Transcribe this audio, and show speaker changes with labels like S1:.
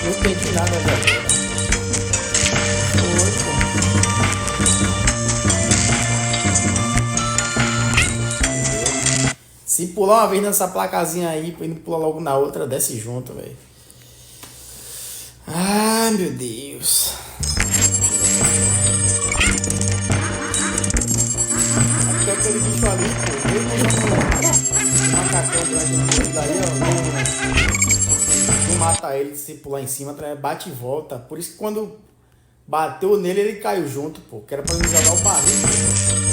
S1: Não entendi nada agora. Foi, pô. Se pular uma vez nessa placazinha aí, pra ele pular logo na outra, desce junto, velho. Ai, meu Deus. Até aquele bicho ali, pô. Mesmo um macacão grande daí, ó. Não mata ele se pular em cima, bate e volta. Por isso que quando bateu nele, ele caiu junto, pô. Que era pra ele jogar o barril.